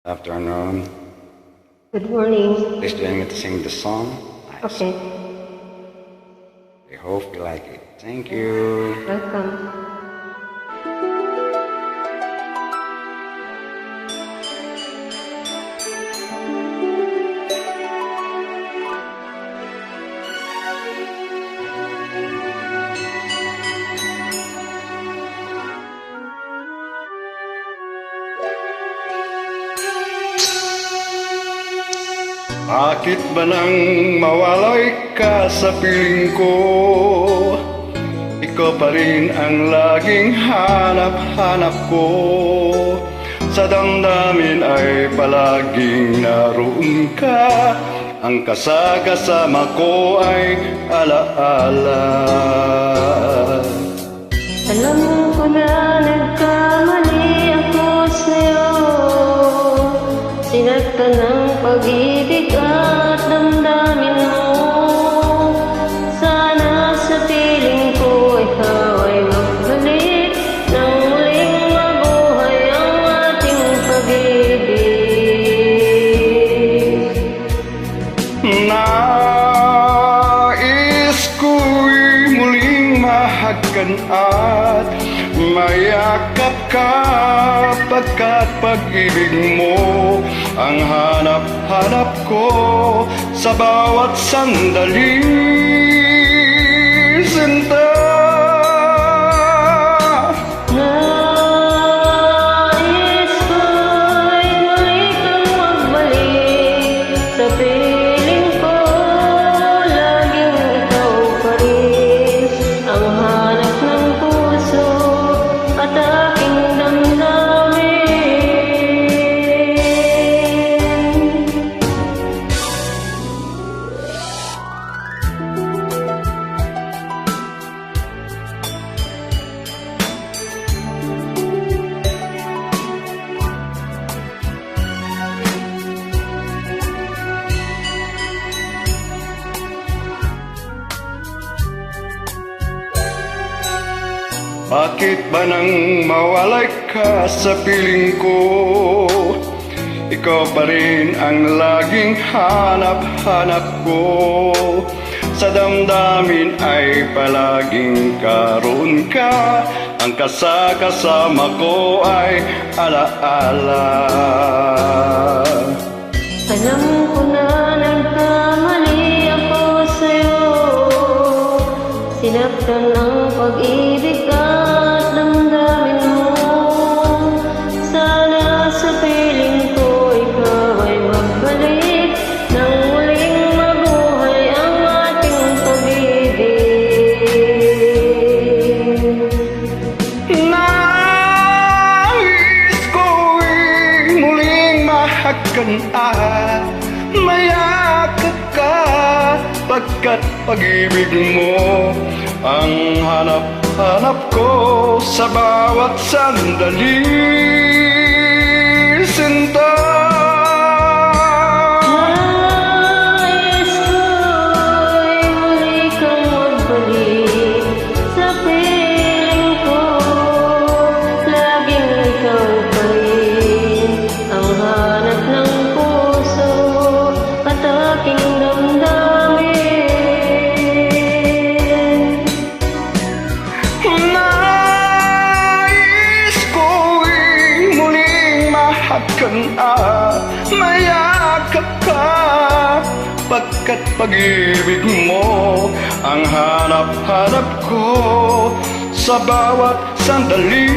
Afternoon. Good morning. Please join me to sing the song. Nice. Okay, I hope you like it. Thank you. welcome. Bakit ba nang mawalay ka sa piling ko? Ikaw pa rin ang laging hanap-hanap ko. Sa damdamin ay palaging naroon ka. Ang kasama ko ay alaala. Alam ko na nagkamali ako sa'yo. Sinaktan ng pag-ibig at damdamin mo. Sana sa piling ko ikaw ay magbalik nang muling mabuhay ang ating pag-ibig. Nais ko'y muling mahagkan at mayakap ka, pagkat pag-ibig mo ang hanap-hanap ko sa bawat sandali, sinta. Nais ko'y muli kang magbalik sa piling ko. Laging ikaw pa rin ang hanap ng puso at aking damdamin. Bakit ba nang mawalay ka sa piling ko? Ikaw pa rin ang laging hanap-hanap ko. Sa damdamin ay palaging karoon ka. Ang kasama ko ay alaala. Alam ko na nagkamali ako sa'yo. Sinaktan ng pag-ibig at damdamin mo. Sana sa piling ko ikaw ay magbalik nang muling mabuhay ang ating pag-ibig. Nais ko'y muling mahagkan at mayakap ka, pagkat pag-ibig mo ang hanap-hanap ko sa bawat sandali, sinta. Nais ko'y muli kang magbalik sa piling ko. Laging ikaw pa rin ang hanap ng puso at aking damdamin. Nais ko'y muling mahagkan at mayakap ka, pagkat pag-ibig mo ang hanap-hanap ko sa bawat sandali,